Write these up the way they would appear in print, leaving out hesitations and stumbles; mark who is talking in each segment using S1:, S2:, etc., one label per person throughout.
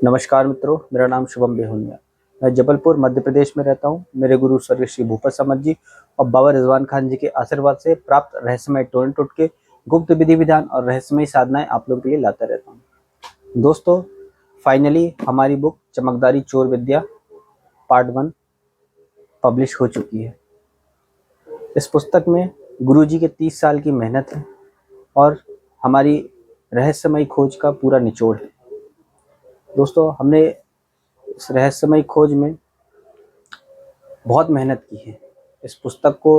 S1: नमस्कार मित्रों, मेरा नाम शुभम बेहुनिया। मैं जबलपुर मध्य प्रदेश में रहता हूँ। मेरे गुरु स्वर्गीय श्री भूपत समद जी और बाबा रिजवान खान जी के आशीर्वाद से प्राप्त रहस्यमय टोटके, गुप्त विधि विधान और रहस्यमय साधनाएं आप लोगों के लिए लाता रहता हूँ। दोस्तों, फाइनली हमारी बुक चमकदारी चोर विद्या पार्ट 1 पब्लिश हो चुकी है। इस पुस्तक में गुरु जी के 30 साल की मेहनत है और हमारी रहस्यमय खोज का पूरा निचोड़ है। दोस्तों, हमने इस रहस्यमय खोज में बहुत मेहनत की है। इस पुस्तक को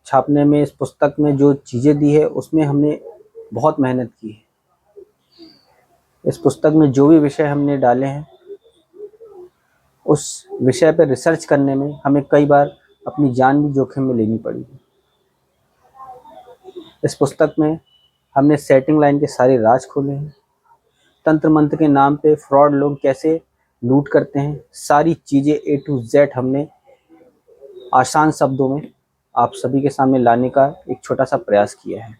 S1: छापने में, इस पुस्तक में जो चीज़ें दी है उसमें हमने बहुत मेहनत की है। इस पुस्तक में जो भी विषय हमने डाले हैं उस विषय पर रिसर्च करने में हमें कई बार अपनी जान भी जोखिम में लेनी पड़ी है। इस पुस्तक में हमने सेटिंग लाइन के सारे राज खोले हैं। तंत्र मंत्र के नाम पे फ्रॉड लोग कैसे लूट करते हैं, सारी चीज़ें A to Z हमने आसान शब्दों में आप सभी के सामने लाने का एक छोटा सा प्रयास किया है।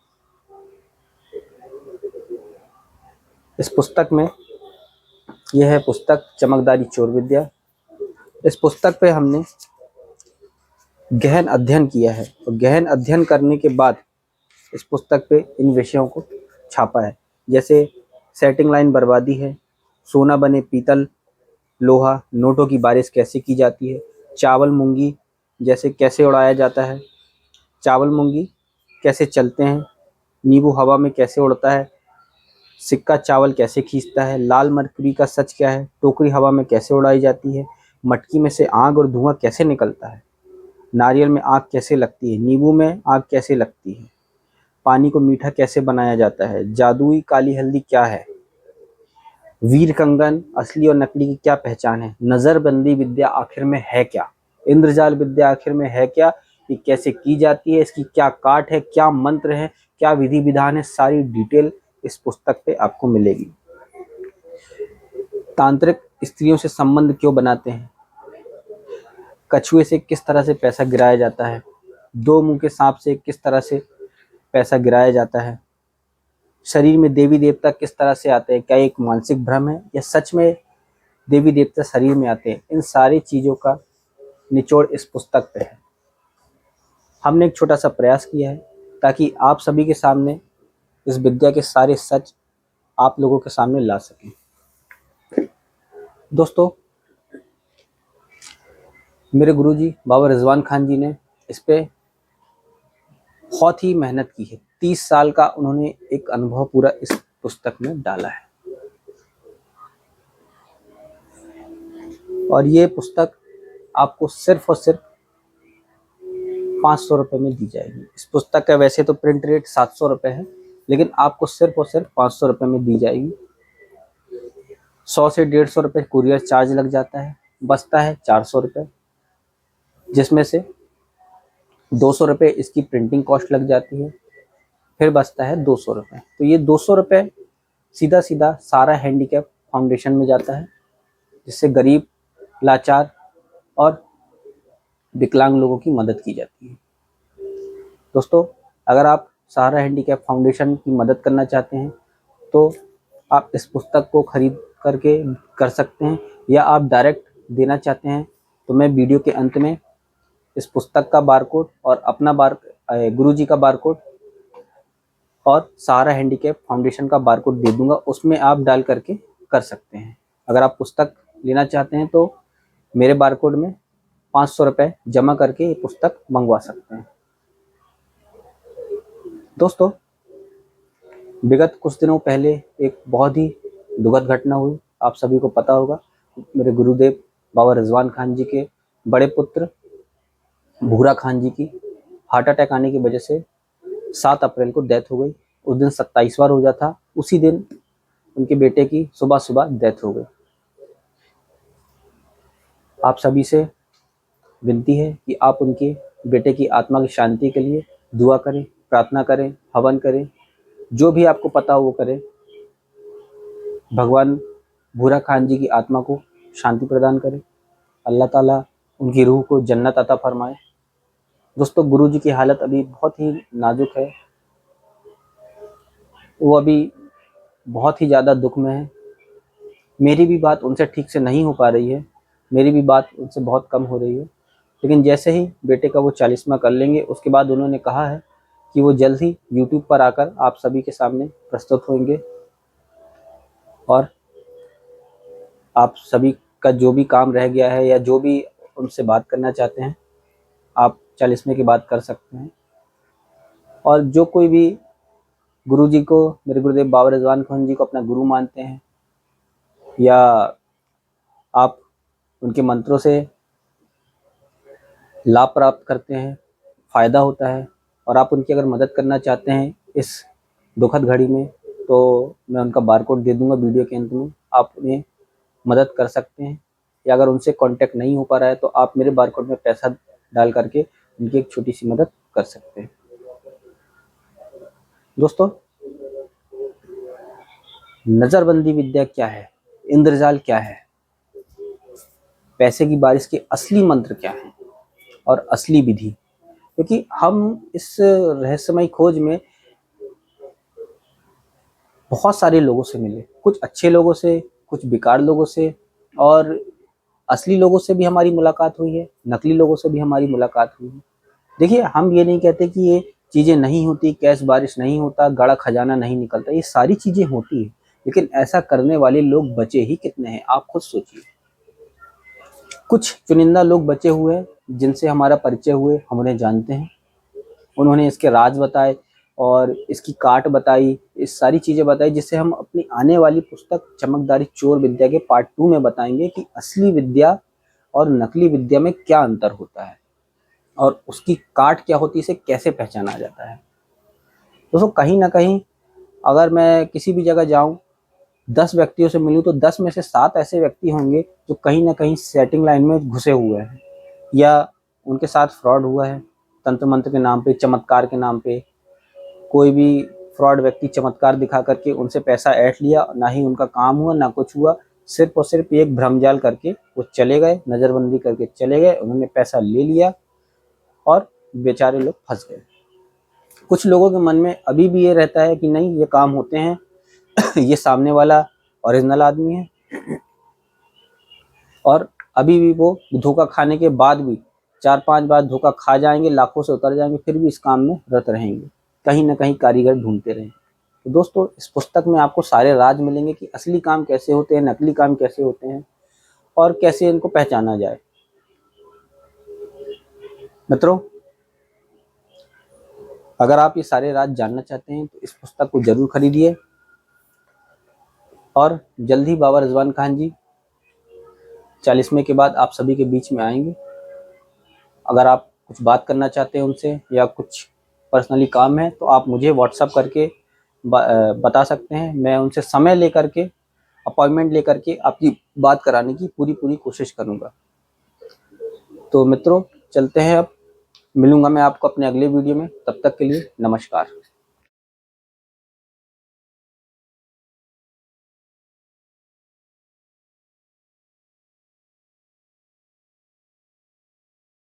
S1: इस पुस्तक में यह है पुस्तक चमकदारी चोर विद्या। इस पुस्तक पे हमने गहन अध्ययन किया है और गहन अध्ययन करने के बाद इस पुस्तक पे इन विषयों को छापा है। जैसे सेटिंग लाइन बर्बादी है, सोना बने पीतल लोहा, नोटों की बारिश कैसे की जाती है, चावल मूंगी जैसे कैसे उड़ाया जाता है, चावल मूंगी कैसे चलते हैं, नींबू हवा में कैसे उड़ता है, सिक्का चावल कैसे खींचता है, लाल मरकरी का सच क्या है, टोकरी हवा में कैसे उड़ाई जाती है, मटकी में से आग और धुआं कैसे निकलता है, नारियल में आग कैसे लगती है, नींबू में आग कैसे लगती है, पानी को मीठा कैसे बनाया जाता है, जादुई काली हल्दी क्या है, वीर कंगन असली और नकली की क्या पहचान है, नजरबंदी विद्या आखिर में है क्या, इंद्रजाल विद्या आखिर में है क्या, ये कैसे की जाती है, इसकी क्या काट है, क्या मंत्र है, क्या विधि विधान है, सारी डिटेल इस पुस्तक पे आपको मिलेगी। तांत्रिक स्त्रियों से संबंध क्यों बनाते हैं, कछुए से किस तरह से पैसा गिराया जाता है, दो मुंह के सांप से किस तरह से पैसा गिराया जाता है, शरीर में देवी देवता किस तरह से आते हैं, क्या एक मानसिक भ्रम है या सच में देवी देवता शरीर में आते हैं, इन सारी चीज़ों का निचोड़ इस पुस्तक पे है। हमने एक छोटा सा प्रयास किया है ताकि आप सभी के सामने इस विद्या के सारे सच आप लोगों के सामने ला सकें। दोस्तों, मेरे गुरुजी बाबा रिजवान खान जी ने इस पे बहुत ही मेहनत की है। 30 साल का उन्होंने एक अनुभव पूरा इस पुस्तक में डाला है और ये पुस्तक आपको सिर्फ और सिर्फ 500 रुपये में दी जाएगी। इस पुस्तक का वैसे तो प्रिंट रेट 700 रुपये है, लेकिन आपको सिर्फ और सिर्फ 500 रुपये में दी जाएगी। 100 से 150 रुपये कुरियर चार्ज लग जाता है, बचता है 400 रुपये, जिसमें से 200 रुपये इसकी प्रिंटिंग कॉस्ट लग जाती है, फिर बचता है 200 रुपये। तो ये 200 रुपये सीधा सीधा सारा हैंडीकैप फाउंडेशन में जाता है, जिससे गरीब, लाचार और विकलांग लोगों की मदद की जाती है। दोस्तों, अगर आप सहारा हैंडीकैप फाउंडेशन की मदद करना चाहते हैं तो आप इस पुस्तक को खरीद करके कर सकते हैं, या आप डायरेक्ट देना चाहते हैं तो मैं वीडियो के अंत में इस पुस्तक का बारकोड और अपना गुरुजी का बारकोड और सहारा हैंडीकैप फाउंडेशन का बारकोड दे दूंगा, उसमें आप डाल करके कर सकते हैं। अगर आप पुस्तक लेना चाहते हैं तो मेरे बारकोड में 500 रुपये जमा करके ये पुस्तक मंगवा सकते हैं। दोस्तों, विगत कुछ दिनों पहले एक बहुत ही दुखद घटना हुई। आप सभी को पता होगा, मेरे गुरुदेव बाबा रिजवान खान जी के बड़े पुत्र भूरा खान जी की हार्ट अटैक आने की वजह से 7 अप्रैल को डेथ हो गई। उस दिन 27वां रोजा था, उसी दिन उनके बेटे की सुबह सुबह डेथ हो गई। आप सभी से विनती है कि आप उनके बेटे की आत्मा की शांति के लिए दुआ करें, प्रार्थना करें, हवन करें, जो भी आपको पता हो वो करें। भगवान भूरा खान जी की आत्मा को शांति प्रदान करें, अल्लाह ताला उनकी रूह को जन्नत अता फरमाए। दोस्तों, गुरु जी की हालत अभी बहुत ही नाजुक है, वो अभी बहुत ही ज़्यादा दुख में है। मेरी भी बात उनसे ठीक से नहीं हो पा रही है, मेरी भी बात उनसे बहुत कम हो रही है। लेकिन जैसे ही बेटे का वो 40वां कर लेंगे, उसके बाद उन्होंने कहा है कि वो जल्द ही यूट्यूब पर आकर आप सभी के सामने प्रस्तुत होंगे और आप सभी का जो भी काम रह गया है या जो भी उनसे बात करना चाहते हैं, आप 40वें के बाद कर सकते हैं। और जो कोई भी गुरुजी को, मेरे गुरुदेव बाबा रिजवान खान जी को अपना गुरु मानते हैं, या आप उनके मंत्रों से लाभ प्राप्त करते हैं, फ़ायदा होता है, और आप उनकी अगर मदद करना चाहते हैं इस दुखद घड़ी में, तो मैं उनका बारकोड दे दूंगा वीडियो के अंत में, आप उन्हें मदद कर सकते हैं। या अगर उनसे कांटेक्ट नहीं हो पा रहा है तो आप मेरे बारकोड में पैसा डाल करके उनकी एक छोटी सी मदद कर सकते हैं। दोस्तों, नज़रबंदी विद्या क्या है, इंद्रजाल क्या है, पैसे की बारिश के असली मंत्र क्या है और असली विधि, क्योंकि हम इस रहस्यमय खोज में बहुत सारे लोगों से मिले, कुछ अच्छे लोगों से, कुछ बेकार लोगों से, और असली लोगों से भी हमारी मुलाकात हुई है, नकली लोगों से भी हमारी मुलाकात हुई है। देखिए, हम ये नहीं कहते कि ये चीज़ें नहीं होती, कैश बारिश नहीं होता, गड़ा खजाना नहीं निकलता, ये सारी चीज़ें होती है, लेकिन ऐसा करने वाले लोग बचे ही कितने हैं, आप खुद सोचिए। कुछ चुनिंदा लोग बचे हुए हैं जिनसे हमारा परिचय हुए, हम उन्हें जानते हैं, उन्होंने इसके राज बताए और इसकी काट बताई, इस सारी चीज़ें बताई, जिससे हम अपनी आने वाली पुस्तक चमकदारी चोर विद्या के पार्ट 2 में बताएंगे कि असली विद्या और नकली विद्या में क्या अंतर होता है और उसकी काट क्या होती है, इसे कैसे पहचाना जाता है। दोस्तों, कहीं ना कहीं अगर मैं किसी भी जगह जाऊं, 10 व्यक्तियों से मिलूं, तो 10 में से 7 ऐसे व्यक्ति होंगे जो कहीं ना कहीं सेटिंग लाइन में घुसे हुए हैं, या उनके साथ फ्रॉड हुआ है, तंत्र मंत्र के नाम पे, चमत्कार के नाम पे। कोई भी फ्रॉड व्यक्ति चमत्कार दिखा करके उनसे पैसा ऐंठ लिया, ना ही उनका काम हुआ ना कुछ हुआ, सिर्फ और सिर्फ एक भ्रमजाल करके वो चले गए, नज़रबंदी करके चले गए, उन्होंने पैसा ले लिया और बेचारे लोग फंस गए। कुछ लोगों के मन में अभी भी ये रहता है कि नहीं, ये काम होते हैं ये सामने वाला ओरिजिनल आदमी है, और अभी भी वो धोखा खाने के बाद भी 4-5 बार धोखा खा जाएंगे, लाखों से उतर जाएंगे, फिर भी इस काम में रत रहेंगे, कहीं ना कहीं कारीगर ढूंढते रहेंगे। तो दोस्तों, इस पुस्तक में आपको सारे राज मिलेंगे कि असली काम कैसे होते हैं, नकली काम कैसे होते हैं, और कैसे इनको पहचाना जाए। मित्रों, अगर आप ये सारे राज जानना चाहते हैं तो इस पुस्तक को जरूर खरीदिए, और जल्द ही बाबा रिजवान खान जी 40वें के बाद आप सभी के बीच में आएंगे। अगर आप कुछ बात करना चाहते हैं उनसे, या कुछ पर्सनली काम है, तो आप मुझे व्हाट्सअप करके बता सकते हैं। मैं उनसे समय लेकर के, अपॉइंटमेंट लेकर के आपकी बात कराने की पूरी कोशिश करूंगा। तो मित्रों, चलते हैं अब, मिलूंगा मैं आपको अपने अगले वीडियो में, तब तक के लिए नमस्कार।